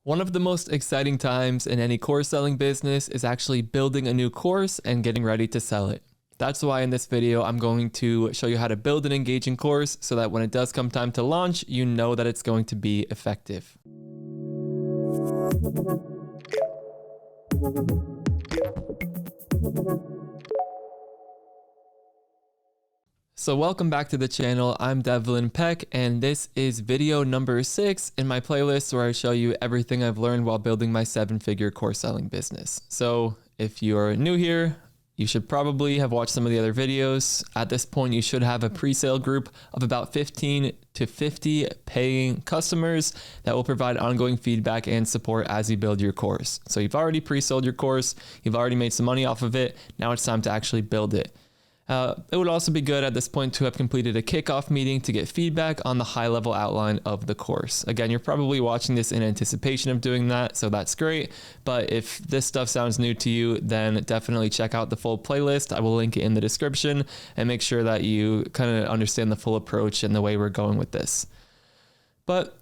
One of the most exciting times in any course selling business is actually building a new course and getting ready to sell it. That's why in this video, I'm going to show you how to build an engaging course so that when it does come time to launch, you know that it's going to be effective. So welcome back to the channel. I'm Devlin Peck, and this is video number 6 in my playlist where I show you everything I've learned while building my 7-figure course selling business. So if you're new here, you should probably have watched some of the other videos. At this point, you should have a pre-sale group of about 15 to 50 paying customers that will provide ongoing feedback and support as you build your course. So you've already pre-sold your course, you've already made some money off of it. Now it's time to actually build it. It would also be good at this point to have completed a kickoff meeting to get feedback on the high-level outline of the course. Again, you're probably watching this in anticipation of doing that, so that's great. But if this stuff sounds new to you, then definitely check out the full playlist. I will link it in the description and make sure that you kind of understand the full approach and the way we're going with this. But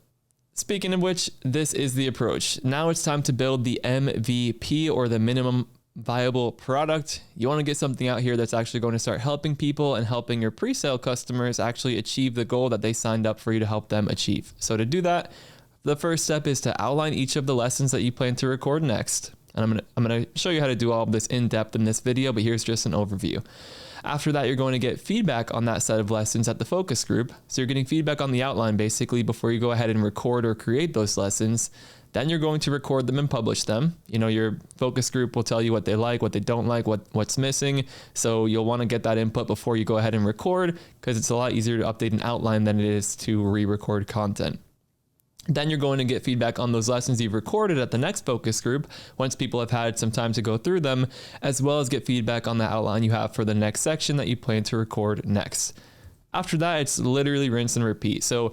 speaking of which, this is the approach. Now it's time to build the MVP, or the minimum viable product. You want to get something out here that's actually going to start helping people and helping your pre-sale customers actually achieve the goal that they signed up for you to help them achieve. So to do that, the first step is to outline each of the lessons that you plan to record next. And I'm going to show you how to do all of this in depth in this video, but here's just an overview. After that, you're going to get feedback on that set of lessons at the focus group. So you're getting feedback on the outline basically before you go ahead and record or create those lessons. Then you're going to record them and publish them. You know, your focus group will tell you what they like, what they don't like, what's missing. So you'll want to get that input before you go ahead and record, because it's a lot easier to update an outline than it is to re-record content. Then you're going to get feedback on those lessons you've recorded at the next focus group once people have had some time to go through them, as well as get feedback on the outline you have for the next section that you plan to record next. After that, it's literally rinse and repeat. So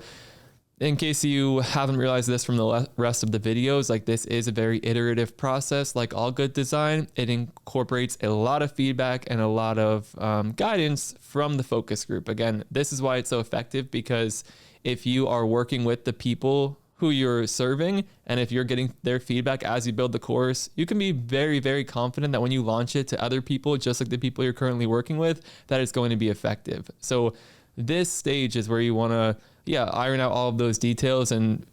in case you haven't realized this from the rest of the videos, like, this is a very iterative process. Like all good design, it incorporates a lot of feedback and a lot of guidance from the focus group. Again, this is why it's so effective, because if you are working with the people who you're serving, and if you're getting their feedback as you build the course, you can be very, very confident that when you launch it to other people, just like the people you're currently working with, that it's going to be effective. So this stage is where you want to iron out all of those details and,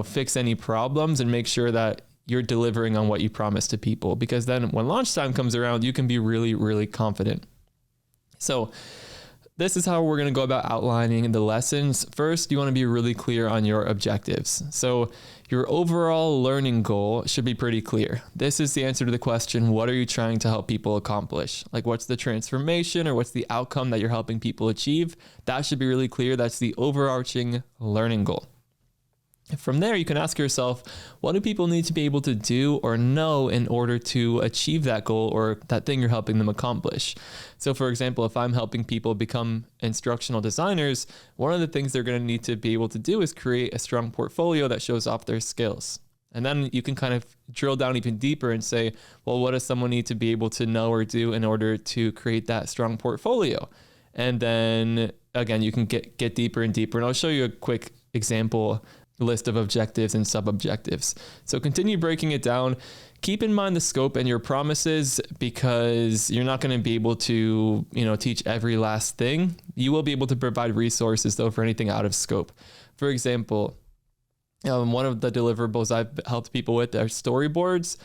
fix any problems and make sure that you're delivering on what you promised to people, because then when launch time comes around, you can be really, really confident. So this is how we're going to go about outlining the lessons. First, you want to be really clear on your objectives. So your overall learning goal should be pretty clear. This is the answer to the question, what are you trying to help people accomplish? Like, what's the transformation, or what's the outcome that you're helping people achieve? That should be really clear. That's the overarching learning goal. From there, you can ask yourself, what do people need to be able to do or know in order to achieve that goal or that thing you're helping them accomplish? So for example, if I'm helping people become instructional designers, one of the things they're going to need to be able to do is create a strong portfolio that shows off their skills. And then you can kind of drill down even deeper and say, well, what does someone need to be able to know or do in order to create that strong portfolio? And then again, you can get deeper and deeper. And I'll show you a quick example list of objectives and sub-objectives. So continue breaking it down. Keep in mind the scope and your promises, because you're not going to be able to, teach every last thing. You will be able to provide resources though for anything out of scope. For example, one of the deliverables I've helped people with are storyboards,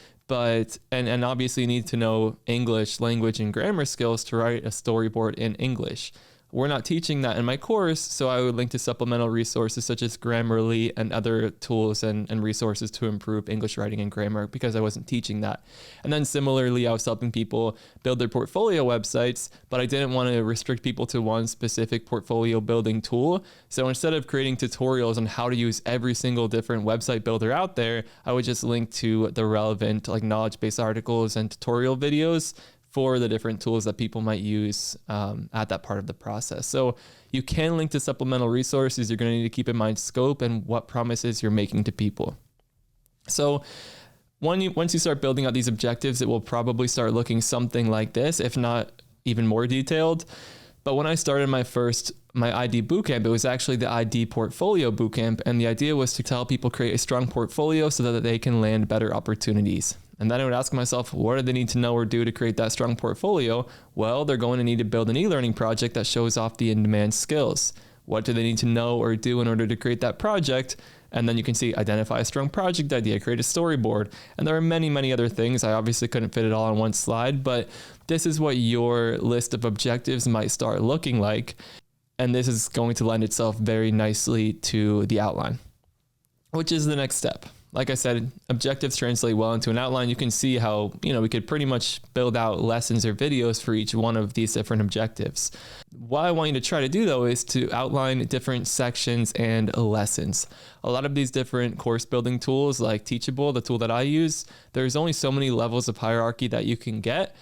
and obviously you need to know English language and grammar skills to write a storyboard in English. We're not teaching that in my course, so I would link to supplemental resources such as Grammarly and other tools and resources to improve English writing and grammar, because I wasn't teaching that. And then similarly, I was helping people build their portfolio websites, but I didn't want to restrict people to one specific portfolio building tool. So instead of creating tutorials on how to use every single different website builder out there, I would just link to the relevant knowledge-based articles and tutorial videos for the different tools that people might use at that part of the process. So you can link to supplemental resources. You're going to need to keep in mind scope and what promises you're making to people. So once you start building out these objectives, it will probably start looking something like this, if not even more detailed. But when I started my ID bootcamp, it was actually the ID portfolio bootcamp. And the idea was to help people create a strong portfolio so that they can land better opportunities. And then I would ask myself, what do they need to know or do to create that strong portfolio? Well, they're going to need to build an e-learning project that shows off the in-demand skills. What do they need to know or do in order to create that project? And then you can see, identify a strong project idea, create a storyboard. And there are many, many other things. I obviously couldn't fit it all on one slide, but this is what your list of objectives might start looking like. And this is going to lend itself very nicely to the outline, which is the next step. Like I said, objectives translate well into an outline. You can see how, we could pretty much build out lessons or videos for each one of these different objectives. What I want you to try to do, though, is to outline different sections and lessons. A lot of these different course building tools, like Teachable, the tool that I use, there's only so many levels of hierarchy that you can get.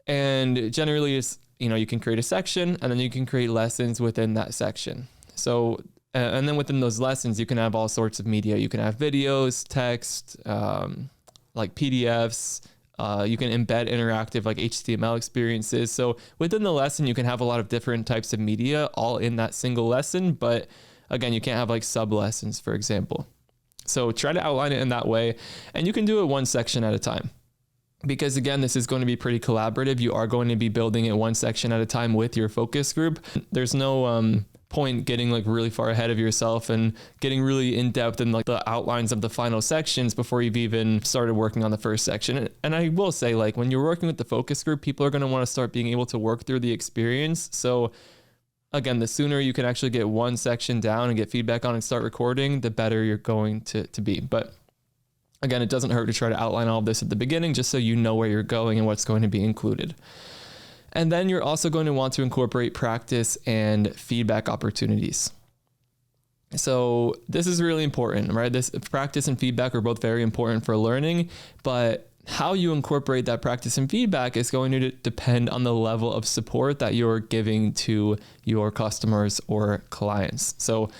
And generally, it's, you can create a section and then you can create lessons within that section. So and then within those lessons, you can have all sorts of media. You can have videos, text, like PDFs. You can embed interactive like HTML experiences. So within the lesson, you can have a lot of different types of media all in that single lesson. But again, you can't have like sub lessons, for example. So try to outline it in that way. And you can do it one section at a time. Because again, this is going to be pretty collaborative. You are going to be building it one section at a time with your focus group. There's no point getting like really far ahead of yourself and getting really in depth in like the outlines of the final sections before you've even started working on the first section. And I will say, like, when you're working with the focus group, people are going to want to start being able to work through the experience. So again, the sooner you can actually get one section down and get feedback on and start recording, the better you're going to be. But again, it doesn't hurt to try to outline all of this at the beginning, just so you know where you're going and what's going to be included. And then you're also going to want to incorporate practice and feedback opportunities. So this is really important, right? This practice and feedback are both very important for learning, but how you incorporate that practice and feedback is going to depend on the level of support that you're giving to your customers or clients. So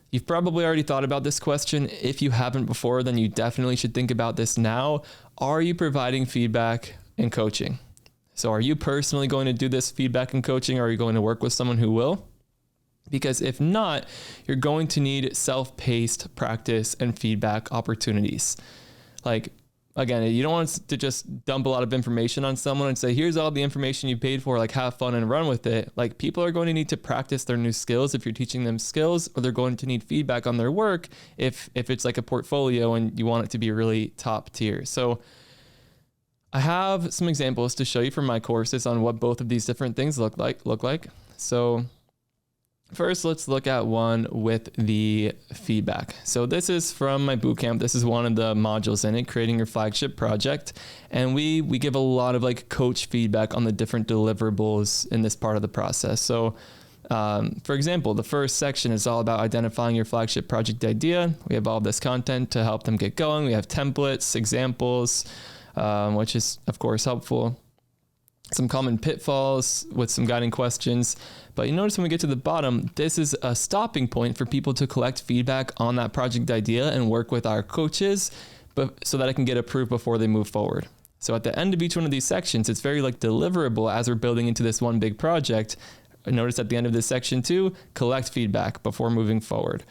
you've probably already thought about this question. If you haven't before, then you definitely should think about this now. Are you providing feedback and coaching? So are you personally going to do this feedback and coaching, or are you going to work with someone who will? Because if not, you're going to need self-paced practice and feedback opportunities. Like, again, you don't want to just dump a lot of information on someone and say, here's all the information you paid for, like, have fun and run with it. Like, people are going to need to practice their new skills if you're teaching them skills, or they're going to need feedback on their work if it's like a portfolio and you want it to be really top tier. So I have some examples to show you from my courses on what both of these different things look like. So first, let's look at one with the feedback. So this is from my bootcamp. This is one of the modules in it, creating your flagship project. And we give a lot of like coach feedback on the different deliverables in this part of the process. So for example, the first section is all about identifying your flagship project idea. We have all this content to help them get going. We have templates, examples, which is of course helpful. Some common pitfalls with some guiding questions. But you notice when we get to the bottom, this is a stopping point for people to collect feedback on that project idea and work with our coaches, but so that it can get approved before they move forward. So at the end of each one of these sections, it's very like deliverable as we're building into this one big project. Notice at the end of this section too, collect feedback before moving forward.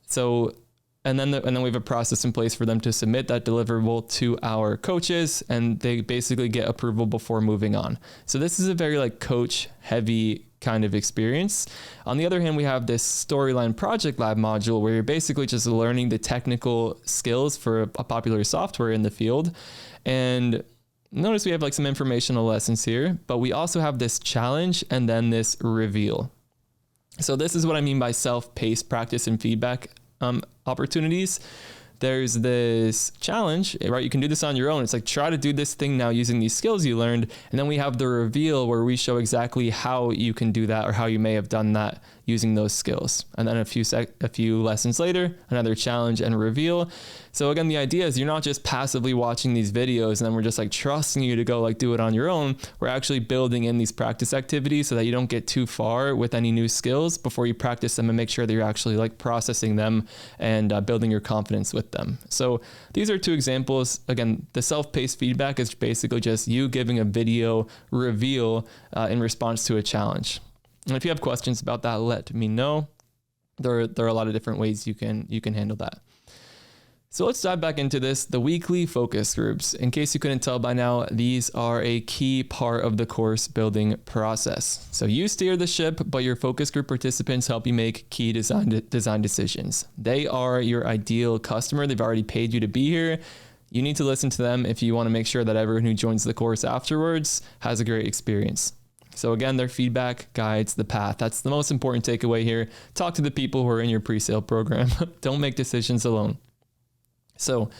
So And then we have a process in place for them to submit that deliverable to our coaches, and they basically get approval before moving on. So this is a very like coach heavy kind of experience. On the other hand, we have this Storyline Project Lab module where you're basically just learning the technical skills for a popular software in the field. And notice we have like some informational lessons here, but we also have this challenge and then this reveal. So this is what I mean by self-paced practice and feedback opportunities. There's this challenge, right? You can do this on your own. It's like, try to do this thing now using these skills you learned. And then we have the reveal where we show exactly how you can do that or how you may have done that using those skills. And then a few lessons later, another challenge and reveal. So again, the idea is you're not just passively watching these videos and then we're just like trusting you to go like do it on your own. We're actually building in these practice activities so that you don't get too far with any new skills before you practice them, and make sure that you're actually like processing them and building your confidence with them. So these are two examples. Again, the self-paced feedback is basically just you giving a video reveal in response to a challenge. And if you have questions about that, let me know. There are a lot of different ways you can handle that. So let's dive back into this, the weekly focus groups. In case you couldn't tell by now, these are a key part of the course building process. So you steer the ship, but your focus group participants help you make key design decisions. They are your ideal customer. They've already paid you to be here. You need to listen to them if you want to make sure that everyone who joins the course afterwards has a great experience. So again, their feedback guides the path. That's the most important takeaway here. Talk to the people who are in your pre-sale program. Don't make decisions alone. So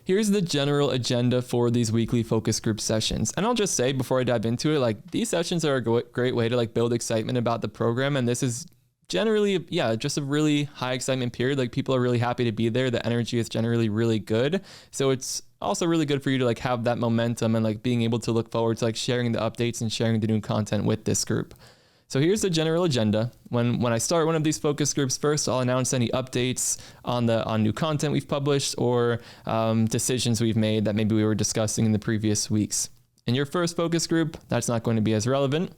here's the general agenda for these weekly focus group sessions. And I'll just say before I dive into it, like these sessions are a great way to like build excitement about the program. And this is generally, just a really high excitement period. Like people are really happy to be there. The energy is generally really good. So it's also really good for you to like have that momentum and like being able to look forward to like sharing the updates and sharing the new content with this group. So here's the general agenda. When I start one of these focus groups, first I'll announce any updates on new content we've published or decisions we've made that maybe we were discussing in the previous weeks. In your first focus group, that's not going to be as relevant.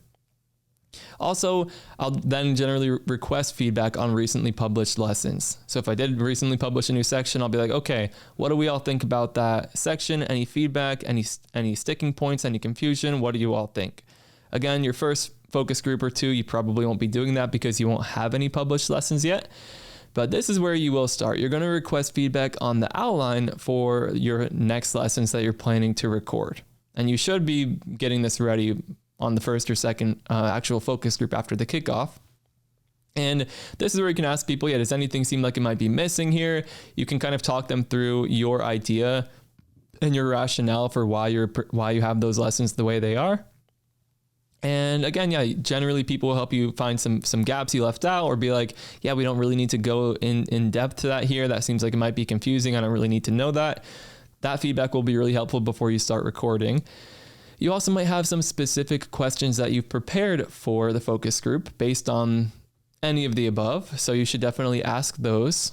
Also, I'll then generally request feedback on recently published lessons. So if I did recently publish a new section, I'll be like, okay, what do we all think about that section? Any feedback, any sticking points, any confusion? What do you all think? Again, your first focus group or two, you probably won't be doing that because you won't have any published lessons yet. But this is where you will start. You're going to request feedback on the outline for your next lessons that you're planning to record. And you should be getting this ready on the first or second actual focus group after the kickoff. And this is where you can ask people, does anything seem like it might be missing here? You can kind of talk them through your idea and your rationale for why you have those lessons the way they are. And again, generally people will help you find some gaps you left out or be like, we don't really need to go in depth to that here. That seems like it might be confusing. I don't really need to know that. That feedback will be really helpful before you start recording. You also might have some specific questions that you've prepared for the focus group based on any of the above. So you should definitely ask those.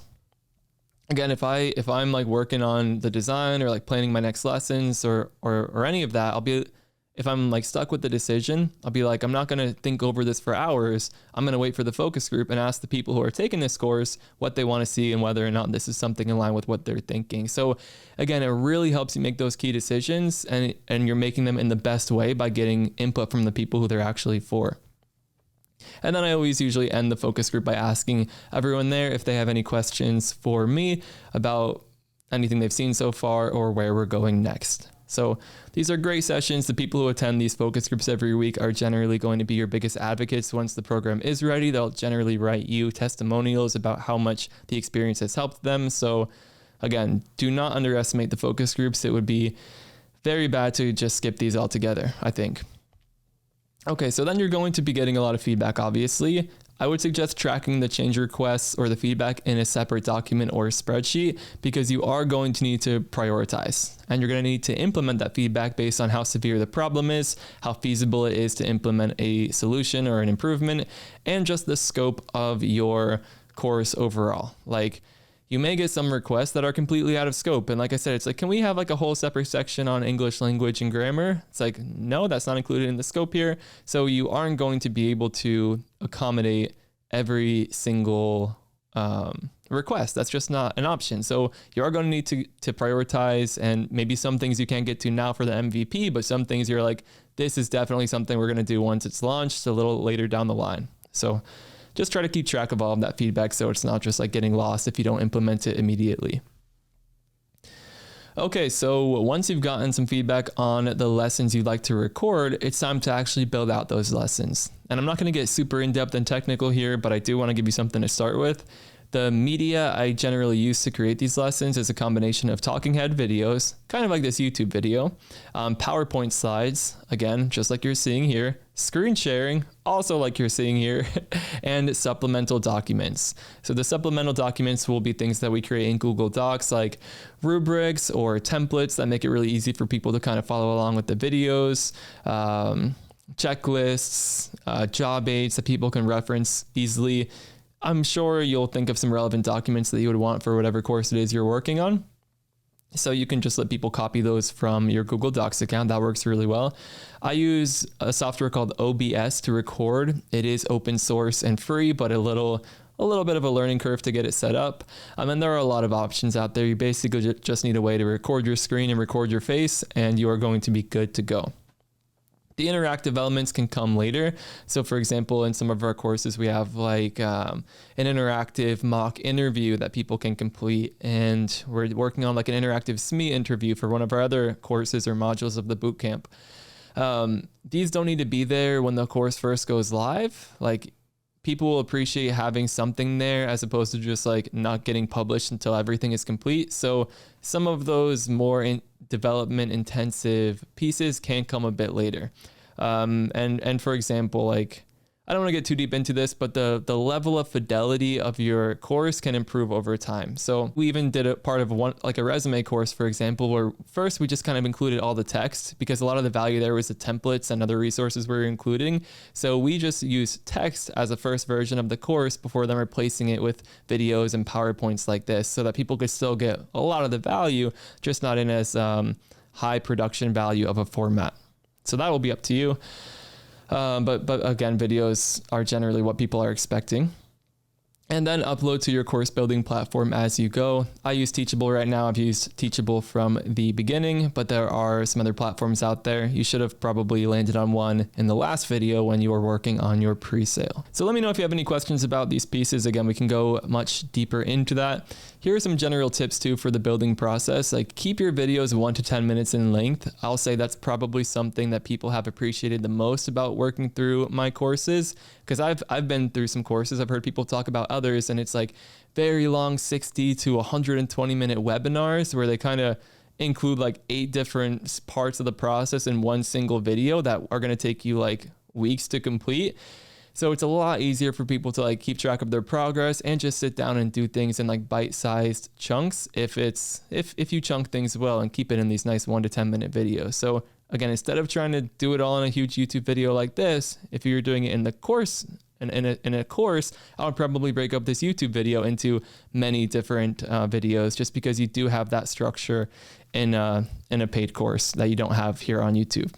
Again, if I'm like working on the design or like planning my next lessons or any of that, if I'm like stuck with the decision, I'll be like, I'm not going to think over this for hours. I'm going to wait for the focus group and ask the people who are taking this course what they want to see and whether or not this is something in line with what they're thinking. So again, it really helps you make those key decisions and you're making them in the best way by getting input from the people who they're actually for. And then I always usually end the focus group by asking everyone there if they have any questions for me about anything they've seen so far or where we're going next. So these are great sessions. The people who attend these focus groups every week are generally going to be your biggest advocates. Once the program is ready, they'll generally write you testimonials about how much the experience has helped them. So again, do not underestimate the focus groups. It would be very bad to just skip these altogether, I think. Okay, so then you're going to be getting a lot of feedback, obviously. I would suggest tracking the change requests or the feedback in a separate document or spreadsheet because you are going to need to prioritize and you're going to need to implement that feedback based on how severe the problem is, how feasible it is to implement a solution or an improvement, and just the scope of your course overall. Like, you may get some requests that are completely out of scope. And like I said, it's like, can we have like a whole separate section on English language and grammar? It's like, no, that's not included in the scope here. So you aren't going to be able to accommodate every single request. That's just not an option. So you are going to need to prioritize, and maybe some things you can't get to now for the MVP, but some things you're like, this is definitely something we're going to do once it's launched a little later down the line. So just try to keep track of all of that feedback so it's not just like getting lost if you don't implement it immediately. Okay, so once you've gotten some feedback on the lessons you'd like to record, it's time to actually build out those lessons. And I'm not going to get super in-depth and technical here, but I do want to give you something to start with. The media I generally use to create these lessons is a combination of talking head videos, kind of like this YouTube video, PowerPoint slides, again, just like you're seeing here, screen sharing, also like you're seeing here, and supplemental documents. So the supplemental documents will be things that we create in Google Docs, like rubrics or templates that make it really easy for people to kind of follow along with the videos, checklists, job aids that people can reference easily. I'm sure you'll think of some relevant documents that you would want for whatever course it is you're working on. So you can just let people copy those from your Google Docs account. That works really well. I use a software called OBS to record. It is open source and free, but a little bit of a learning curve to get it set up. And there are a lot of options out there. You basically just need a way to record your screen and record your face, and you are going to be good to go. The interactive elements can come later. So for example, in some of our courses, we have like an interactive mock interview that people can complete. And we're working on like an interactive SME interview for one of our other courses or modules of the bootcamp. These don't need to be there when the course first goes live. Like, people will appreciate having something there as opposed to just like not getting published until everything is complete. So some of those more development intensive pieces can come a bit later. And for example, like, I don't want to get too deep into this, but the level of fidelity of your course can improve over time. So we even did a part of like a resume course, for example, where first we just kind of included all the text because a lot of the value there was the templates and other resources we were including. So we just used text as a first version of the course before then replacing it with videos and PowerPoints like this so that people could still get a lot of the value, just not in as high production value of a format. So that will be up to you. But again, videos are generally what people are expecting. And then upload to your course building platform as you go. I use Teachable right now. I've used Teachable from the beginning, but there are some other platforms out there. You should have probably landed on one in the last video when you were working on your pre-sale. So let me know if you have any questions about these pieces. Again, we can go much deeper into that. Here are some general tips too for the building process. Like, keep your videos 1 to 10 minutes in length. I'll say that's probably something that people have appreciated the most about working through my courses, because I've been through some courses. I've heard people talk about others, and it's like very long 60 to 120 minute webinars where they kind of include like 8 different parts of the process in one single video that are going to take you like weeks to complete. So it's a lot easier for people to like keep track of their progress and just sit down and do things in like bite-sized chunks if you chunk things well and keep it in these nice 1 to 10 minute videos. So again, instead of trying to do it all in a huge YouTube video like this, if you're doing it in the course, in a course, I would probably break up this YouTube video into many different videos, just because you do have that structure in a paid course that you don't have here on YouTube.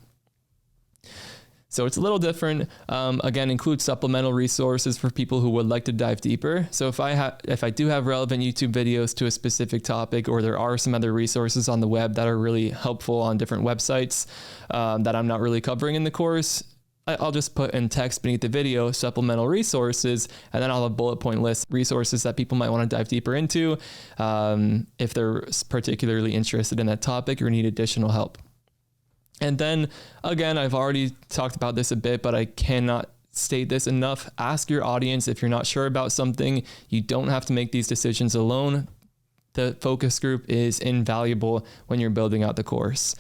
So it's a little different. Again, include supplemental resources for people who would like to dive deeper. So if I do have relevant YouTube videos to a specific topic, or there are some other resources on the web that are really helpful on different websites that I'm not really covering in the course, I'll just put in text beneath the video supplemental resources, and then I'll have a bullet point list resources that people might want to dive deeper into if they're particularly interested in that topic or need additional help. And then again, I've already talked about this a bit, but I cannot state this enough. Ask your audience if you're not sure about something. You don't have to make these decisions alone. The focus group is invaluable when you're building out the course.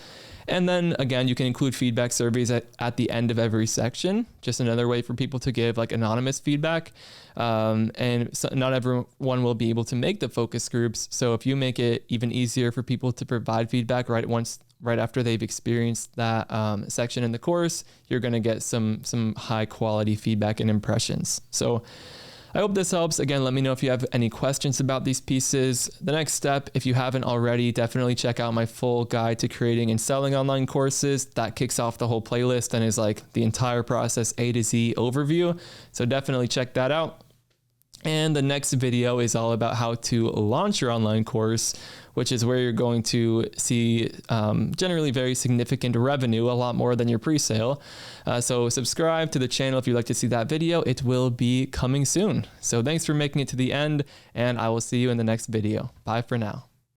And then again, you can include feedback surveys at the end of every section. Just another way for people to give like anonymous feedback. And so not everyone will be able to make the focus groups. So if you make it even easier for people to provide feedback right after they've experienced that section in the course, you're going to get some high quality feedback and impressions. So I hope this helps. Again, let me know if you have any questions about these pieces. The next step, if you haven't already, definitely check out my full guide to creating and selling online courses. That kicks off the whole playlist and is like the entire process A to Z overview. So definitely check that out. And the next video is all about how to launch your online course, which is where you're going to see generally very significant revenue, a lot more than your pre-sale. So subscribe to the channel if you'd like to see that video. It will be coming soon. So thanks for making it to the end, and I will see you in the next video. Bye for now.